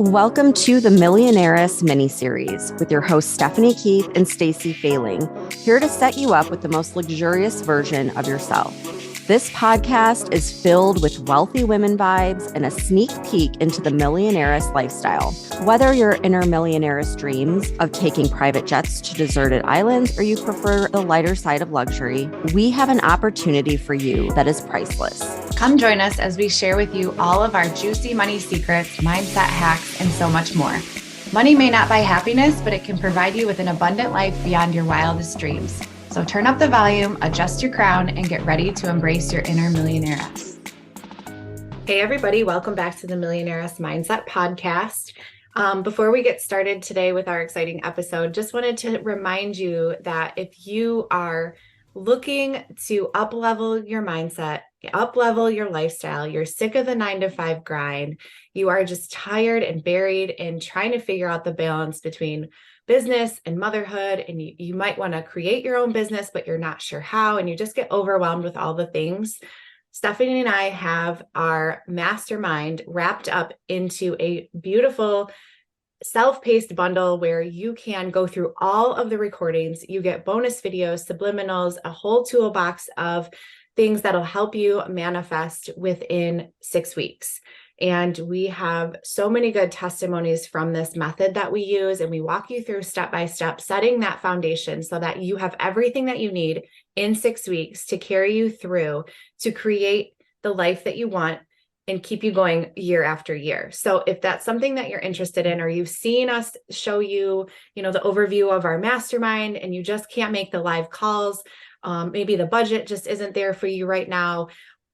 Welcome to the Millionaires mini-series with your hosts Stephanie Keith and Stacy Failing, here to set you up with the most luxurious version of yourself. This podcast is filled with wealthy women vibes and a sneak peek into the millionaire's lifestyle. Whether your inner millionaire's dreams of taking private jets to deserted islands or you prefer the lighter side of luxury, we have an opportunity for you that is priceless. Come join us as we share with you all of our juicy money secrets, mindset hacks, and so much more. Money may not buy happiness, but it can provide you with an abundant life beyond your wildest dreams. So turn up the volume, adjust your crown, and get ready to embrace your inner millionairess. Hey everybody, welcome back to the Millionaires Mindset Podcast. Before we get started today with our exciting episode, just wanted to remind you that if you are looking to up-level your mindset, up-level your lifestyle, you're sick of the 9-to-5 grind, you are just tired and buried in trying to figure out the balance between business and motherhood, and you might want to create your own business, but you're not sure how, and you just get overwhelmed with all the things. Stephanie and I have our mastermind wrapped up into a beautiful self-paced bundle where you can go through all of the recordings. You get bonus videos, subliminals, a whole toolbox of things that'll help you manifest within 6 weeks. And we have so many good testimonies from this method that we use, and we walk you through step by step, setting that foundation so that you have everything that you need in 6 weeks to carry you through to create the life that you want and keep you going year after year. So if that's something that you're interested in, or you've seen us show you, the overview of our mastermind and you just can't make the live calls, maybe the budget just isn't there for you right now,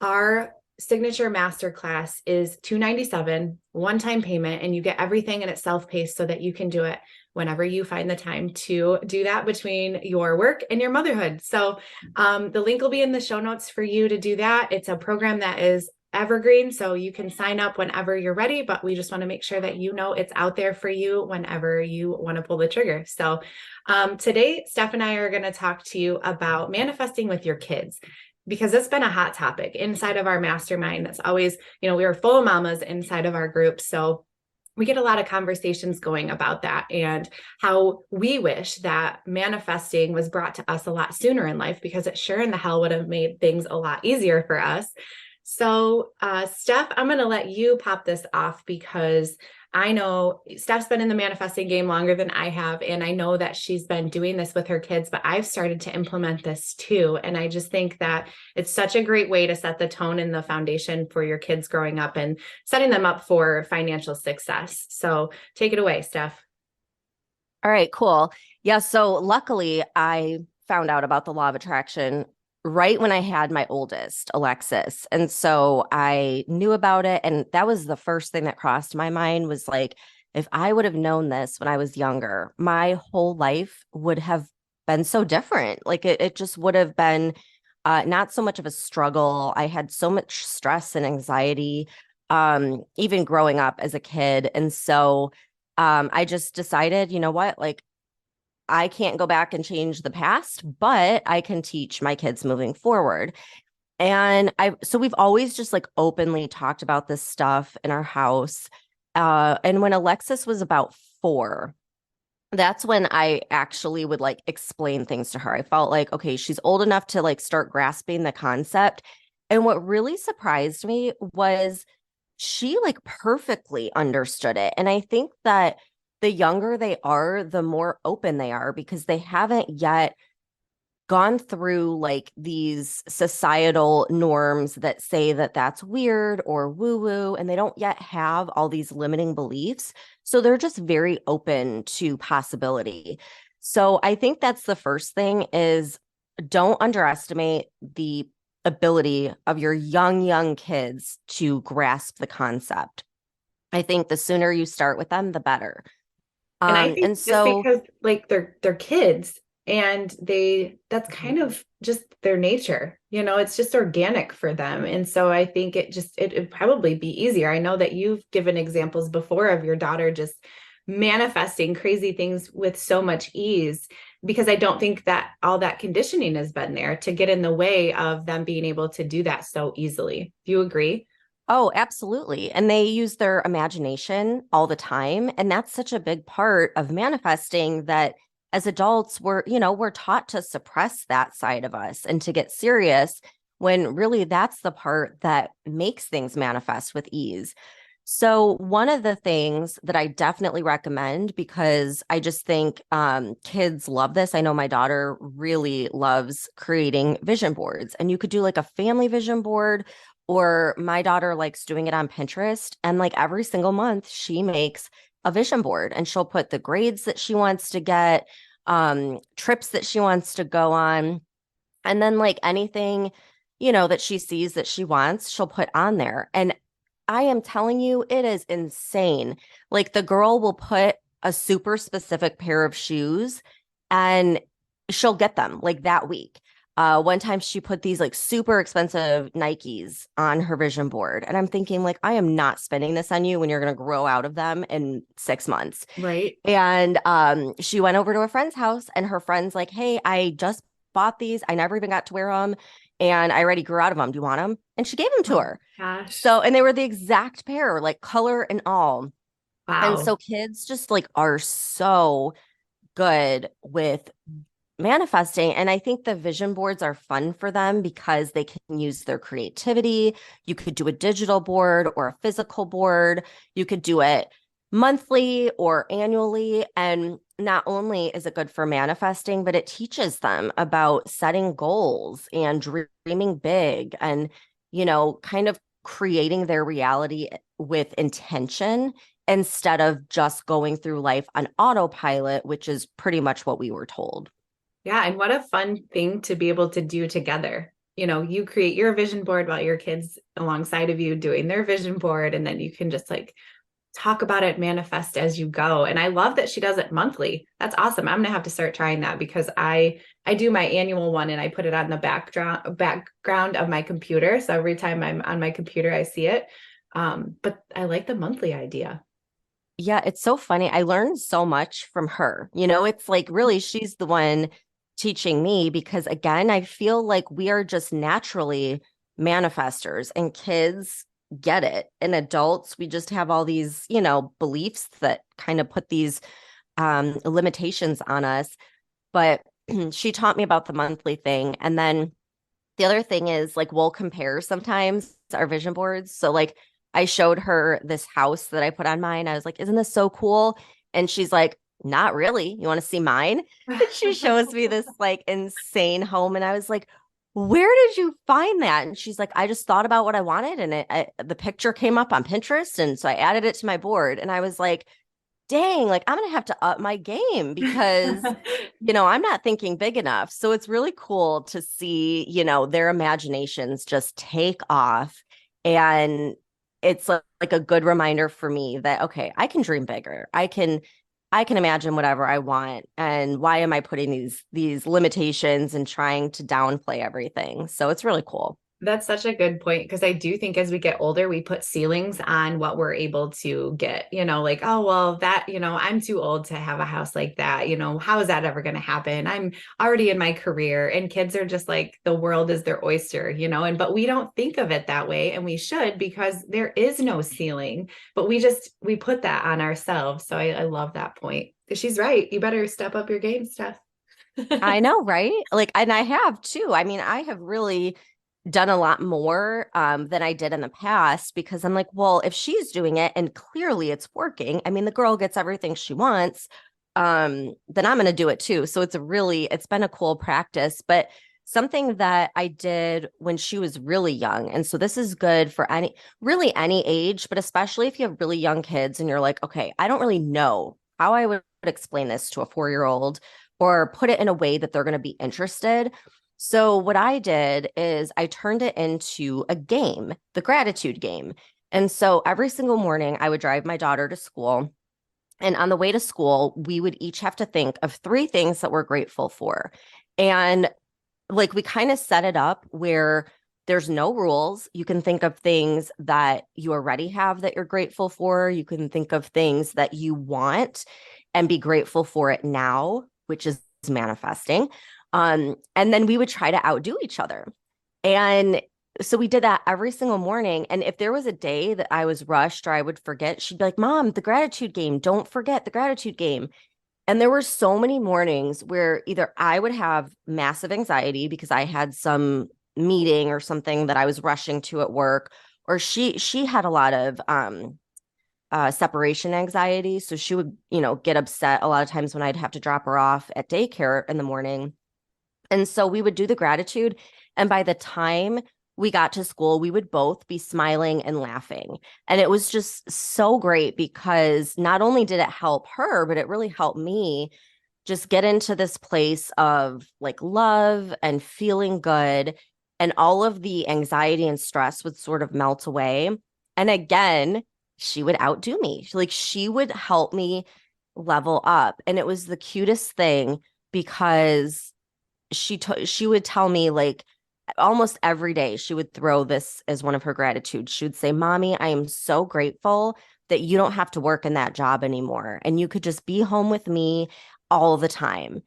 our signature masterclass is $297, one-time payment, and you get everything in it's self-paced so that you can do it whenever you find the time to do that between your work and your motherhood. So the link will be in the show notes for you to do that. It's a program that is evergreen, so you can sign up whenever you're ready, but we just want to make sure that it's out there for you whenever you want to pull the trigger. So today, Steph and I are going to talk to you about manifesting with your kids, because it's been a hot topic inside of our mastermind. That's always, we are full of mamas inside of our group. So we get a lot of conversations going about that and how we wish that manifesting was brought to us a lot sooner in life, because it sure in the hell would have made things a lot easier for us. So, Steph, I'm going to let you pop this off, because I know Steph's been in the manifesting game longer than I have, and I know that she's been doing this with her kids, but I've started to implement this too. And I just think that it's such a great way to set the tone and the foundation for your kids growing up and setting them up for financial success. So take it away, Steph. All right, cool. Yeah, so luckily I found out about the law of attraction right when I had my oldest, Alexis. And so I knew about it. And that was the first thing that crossed my mind, was like, if I would have known this when I was younger, my whole life would have been so different. Like it just would have been not so much of a struggle. I had so much stress and anxiety, even growing up as a kid. And so I just decided, you know what, like, I can't go back and change the past, but I can teach my kids moving forward. And so we've always just like openly talked about this stuff in our house. And when Alexis was about 4, that's when I actually would like explain things to her. I felt like, okay, she's old enough to like start grasping the concept. And what really surprised me was she like perfectly understood it. And I think that the younger they are, the more open they are, because they haven't yet gone through like these societal norms that say that that's weird or woo-woo, and they don't yet have all these limiting beliefs. So they're just very open to possibility. So I think that's the first thing, is don't underestimate the ability of your young kids to grasp the concept. I think the sooner you start with them, the better. And I think just because like they're kids, and that's kind of just their nature, it's just organic for them. And so I think it'd probably be easier. I know that you've given examples before of your daughter just manifesting crazy things with so much ease, because I don't think that all that conditioning has been there to get in the way of them being able to do that so easily. Do you agree? Oh, absolutely. And they use their imagination all the time. And that's such a big part of manifesting that as adults, we're taught to suppress that side of us and to get serious when really that's the part that makes things manifest with ease. So, one of the things that I definitely recommend, because I just think kids love this. I know my daughter really loves creating vision boards, and you could do like a family vision board, or my daughter likes doing it on Pinterest. And like every single month, she makes a vision board and she'll put the grades that she wants to get, trips that she wants to go on, and then like anything, that she sees that she wants, she'll put on there. And I am telling you, it is insane. Like the girl will put a super specific pair of shoes and she'll get them like that week. One time she put these like super expensive Nikes on her vision board. And I'm thinking, like, I am not spending this on you when you're going to grow out of them in 6 months. Right. And she went over to a friend's house and her friend's like, hey, I just bought these. I never even got to wear them and I already grew out of them. Do you want them? And she gave them to Oh her. gosh. So, and they were the exact pair, like color and all. And Wow. so kids just like are so good with manifesting. And I think the vision boards are fun for them because they can use their creativity. You could do a digital board or a physical board. You could do it monthly or annually. And not only is it good for manifesting, but it teaches them about setting goals and dreaming big and, kind of creating their reality with intention instead of just going through life on autopilot, which is pretty much what we were told. Yeah. And what a fun thing to be able to do together. You create your vision board while your kids alongside of you doing their vision board, and then you can just like talk about it, manifest as you go. And I love that she does it monthly. That's awesome. I'm gonna have to start trying that because I do my annual one and I put it on the background of my computer. So every time I'm on my computer, I see it. But I like the monthly idea. Yeah, it's so funny. I learned so much from her. It's like really she's the one teaching me because again, I feel like we are just naturally manifestors and kids get it. And adults, we just have all these, beliefs that kind of put these limitations on us. But she taught me about the monthly thing. And then the other thing is like we'll compare sometimes our vision boards. So like I showed her this house that I put on mine. I was like, isn't this so cool? And she's like, not really. You want to see mine? And she shows me this like insane home. And I was like, where did you find that? And she's like, I just thought about what I wanted. And the picture came up on Pinterest. And so I added it to my board. And I was like, dang, like I'm going to have to up my game because, I'm not thinking big enough. So it's really cool to see, their imaginations just take off. And it's like a good reminder for me that, okay, I can dream bigger. I can imagine whatever I want. And why am I putting these limitations and trying to downplay everything? So it's really cool. That's such a good point because I do think as we get older, we put ceilings on what we're able to get, like, oh, well, that, I'm too old to have a house like that. How is that ever going to happen? I'm already in my career, and kids are just like the world is their oyster, but we don't think of it that way. And we should because there is no ceiling, but we put that on ourselves. So I love that point. She's right. You better step up your game, Steph. I know, right? Like, and I have too. I mean, I have really done a lot more than I did in the past because I'm like, well, if she's doing it and clearly it's working, I mean, the girl gets everything she wants, then I'm going to do it too. So it's been a cool practice, but something that I did when she was really young. And so this is good for really any age, but especially if you have really young kids and you're like, okay, I don't really know how I would explain this to a 4-year-old or put it in a way that they're going to be interested. So what I did is I turned it into a game, the gratitude game. And so every single morning I would drive my daughter to school. And on the way to school, we would each have to think of 3 things that we're grateful for. And like we kind of set it up where there's no rules. You can think of things that you already have that you're grateful for. You can think of things that you want and be grateful for it now, which is manifesting. And then we would try to outdo each other. And So we did that every single morning. And if there was a day that I was rushed or I would forget, she'd be like, Mom, the gratitude game, don't forget the gratitude game. And there were so many mornings where either I would have massive anxiety because I had some meeting or something that I was rushing to at work, or she had a lot of separation anxiety. So she would, get upset a lot of times when I'd have to drop her off at daycare in the morning. And so we would do the gratitude. And by the time we got to school, we would both be smiling and laughing. And it was just so great because not only did it help her, but it really helped me just get into this place of like love and feeling good. And all of the anxiety and stress would sort of melt away. And again, she would outdo me. Like she would help me level up. And it was the cutest thing because she would tell me like almost every day she would throw this as one of her gratitudes. She would say, Mommy, I am so grateful that you don't have to work in that job anymore and you could just be home with me all the time.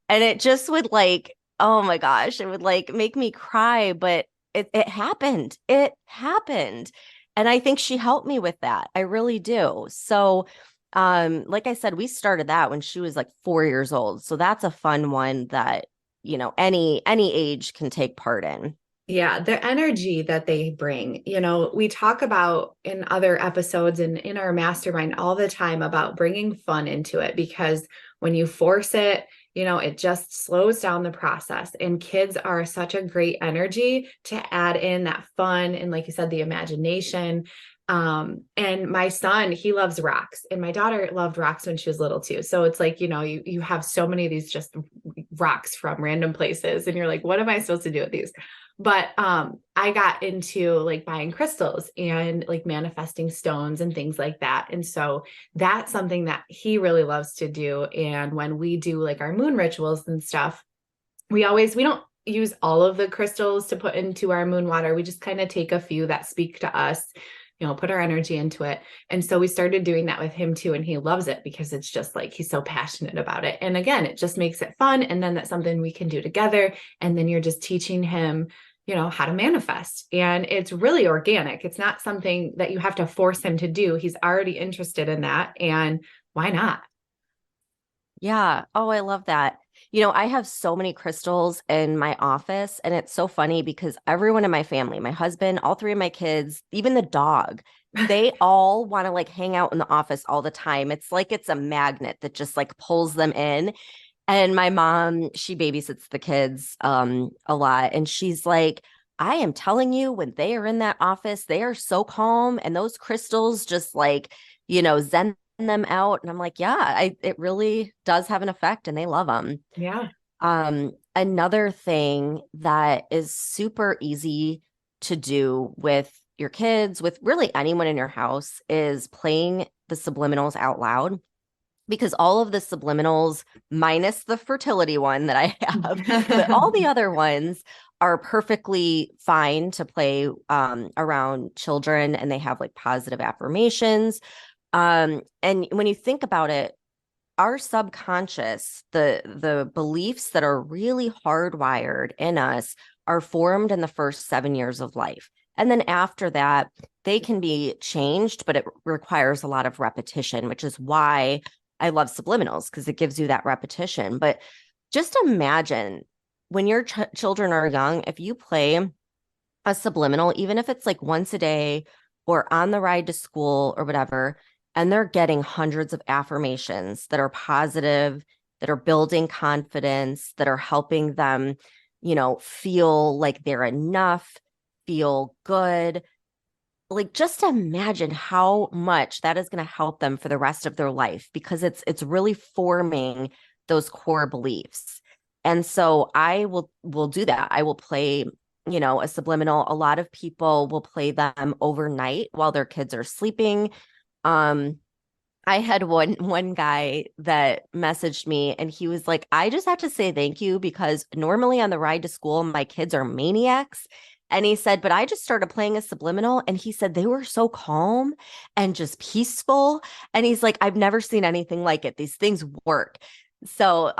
And it just would like, oh my gosh, it would like make me cry, but it happened. It happened. And I think she helped me with that. I really do. So like I said, we started that when she was like 4 years old. So that's a fun one that any age can take part in. Yeah, the energy that they bring. We talk about in other episodes and in our mastermind all the time about bringing fun into it because when you force it, it just slows down the process. And kids are such a great energy to add in that fun and, like you said, the imagination. And my son, he loves rocks, and my daughter loved rocks when she was little too. So it's like, you have so many of these just rocks from random places, and you're like, what am I supposed to do with these? But I got into like buying crystals and like manifesting stones and things like that. And so that's something that he really loves to do. And when we do like our moon rituals and stuff, we don't use all of the crystals to put into our moon water. We just kind of take a few that speak to us, put our energy into it. And so we started doing that with him too. And he loves it because it's just like, he's so passionate about it. And again, it just makes it fun. And then that's something we can do together. And then you're just teaching him, how to manifest. And it's really organic. It's not something that you have to force him to do. He's already interested in that. And why not? Yeah. Oh, I love that. I have so many crystals in my office, and it's so funny because everyone in my family, my husband, all three of my kids, even the dog, they all want to like hang out in the office all the time. It's like it's a magnet that just like pulls them in. And my mom, she babysits the kids a lot. And she's like, I am telling you, when they are in that office, they are so calm. And those crystals just like, zen them out. And I'm like, yeah, it really does have an effect and they love them. Yeah. Another thing that is super easy to do with your kids, with really anyone in your house, is playing the subliminals out loud, because all of the subliminals, minus the fertility one that I have, but all the other ones are perfectly fine to play around children, and they have like positive affirmations. And when you think about it, our subconscious, the beliefs that are really hardwired in us are formed in the first 7 years of life. And then after that, they can be changed, but it requires a lot of repetition, which is why I love subliminals, because it gives you that repetition. But just imagine when your children are young, if you play a subliminal, even if it's like once a day or on the ride to school or whatever, and they're getting hundreds of affirmations that are positive, that are building confidence, that are helping them, feel like they're enough, feel good. Like, just imagine how much that is going to help them for the rest of their life, because it's really forming those core beliefs. And so I will do that. I will play, a subliminal. A lot of people will play them overnight while their kids are sleeping. I had one guy that messaged me, and he was like, I just have to say thank you, because normally on the ride to school, my kids are maniacs. And he said, but I just started playing a subliminal, and he said they were so calm and just peaceful. And he's like, I've never seen anything like it. These things work. So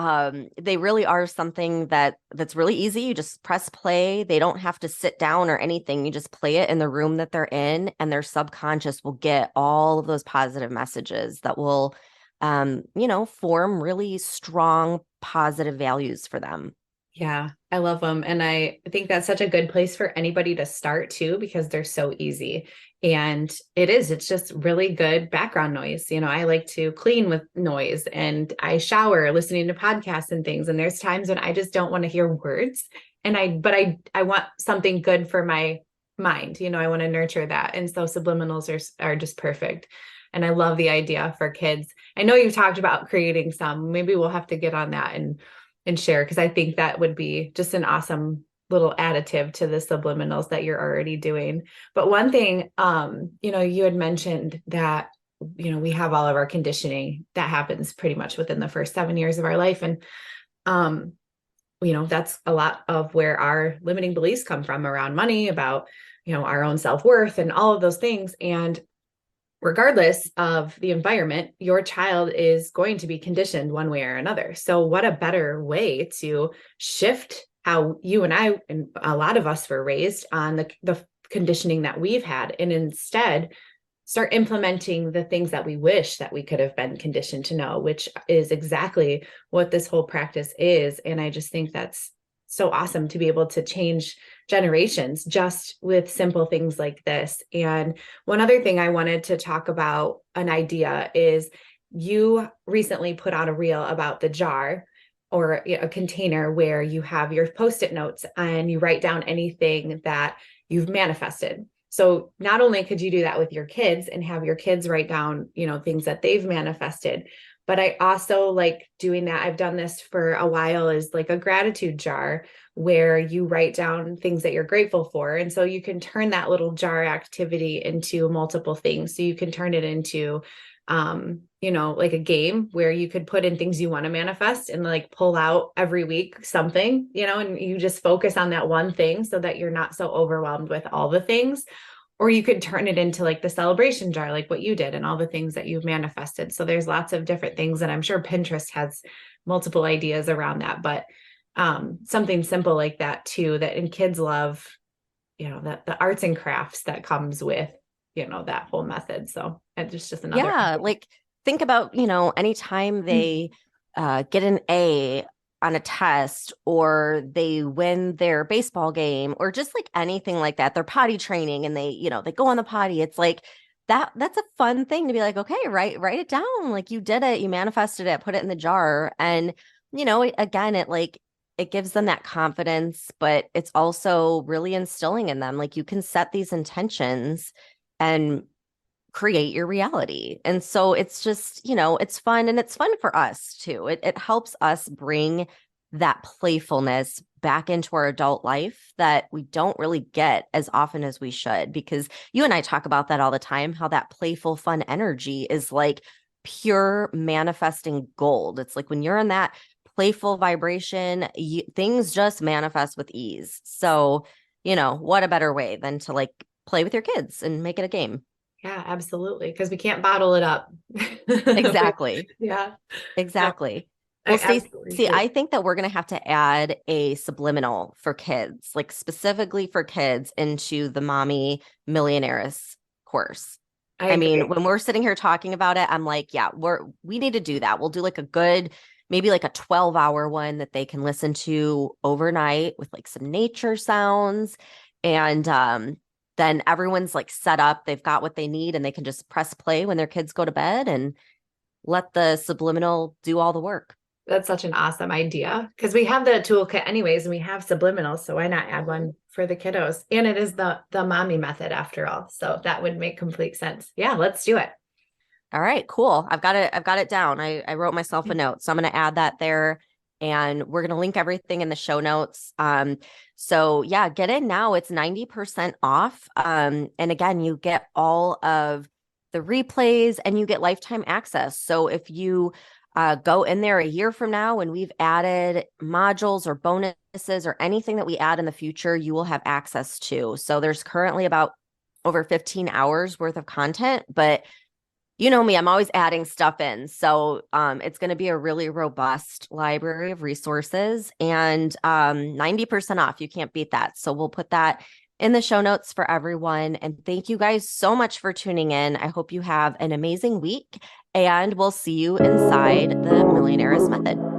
they really are something that's really easy. You just press play. They don't have to sit down or anything. You just play it in the room that they're in, and their subconscious will get all of those positive messages that will, form really strong positive values for them. Yeah, I love them. And I think that's such a good place for anybody to start too, because they're so easy. And it's just really good background noise. I like to clean with noise and I shower listening to podcasts and things. And there's times when I just don't want to hear words. But I want something good for my mind. I want to nurture that. And so subliminals are just perfect. And I love the idea for kids. I know you've talked about creating some. Maybe we'll have to get on that and share, because I think that would be just an awesome little additive to the subliminals that you're already doing. But one thing, you had mentioned that, we have all of our conditioning that happens pretty much within the first 7 years of our life. And, that's a lot of where our limiting beliefs come from around money, about, our own self-worth and all of those things. And regardless of the environment, your child is going to be conditioned one way or another. So what a better way to shift how you and I and a lot of us were raised on the conditioning that we've had, and instead start implementing the things that we wish that we could have been conditioned to know, which is exactly what this whole practice is. And I just think that's so awesome to be able to change generations just with simple things like this. And one other thing I wanted to talk about, an idea, is you recently put out a reel about the jar, or a container where you have your post-it notes and you write down anything that you've manifested. So not only could you do that with your kids and have your kids write down, things that they've manifested, but I also like doing that. I've done this for a while, is like a gratitude jar where you write down things that you're grateful for. And so you can turn that little jar activity into multiple things. So you can turn it into, like a game where you could put in things you want to manifest and like pull out every week something, and you just focus on that one thing so that you're not so overwhelmed with all the things. Or you could turn it into like the celebration jar, like what you did, and all the things that you've manifested. So there's lots of different things. And I'm sure Pinterest has multiple ideas around that, but something simple like that too, that and kids love, that the arts and crafts that comes with, that whole method. So it's just another. Yeah, like think about, anytime they get an A on a test, or they win their baseball game, or just like anything like that, they're potty training and they go on the potty. It's like that's a fun thing to be like, okay, write it down. Like you did it, you manifested it, put it in the jar. And, again, it gives them that confidence, but it's also really instilling in them. Like you can set these intentions and create your reality. And so it's just, it's fun, and it's fun for us too. It helps us bring that playfulness back into our adult life that we don't really get as often as we should, because you and I talk about that all the time, how that playful, fun energy is like pure manifesting gold. It's like when you're in that playful vibration, things just manifest with ease. So, what a better way than to like play with your kids and make it a game. Yeah, absolutely. Because we can't bottle it up. Exactly. Yeah. No, Exactly. I Well, absolutely Stacey, agree. I think that we're going to have to add a subliminal for kids, like specifically for kids, into the Mommy Millionaires course. I I mean, agree. when we're sitting here talking about it, I'm like, yeah, we need to do that. We'll do like a good, maybe like a 12-hour one that they can listen to overnight with like some nature sounds. And then everyone's like set up, they've got what they need, and they can just press play when their kids go to bed and let the subliminal do all the work. That's such an awesome idea, because we have the toolkit anyways, and we have subliminals. So why not add one for the kiddos? And it is the mommy method after all. So that would make complete sense. Yeah, let's do it. All right, cool. I've got it down. I wrote myself a note. So I'm going to add that there, and we're going to link everything in the show notes. So yeah, get in now. It's 90% off. And again, you get all of the replays and you get lifetime access. So if you go in there a year from now and we've added modules or bonuses or anything that we add in the future, you will have access to. So there's currently about over 15 hours worth of content, but You know me, I'm always adding stuff in. So it's going to be a really robust library of resources and 90% off. You can't beat that. So we'll put that in the show notes for everyone. And thank you guys so much for tuning in. I hope you have an amazing week and we'll see you inside the Millionaire's Method.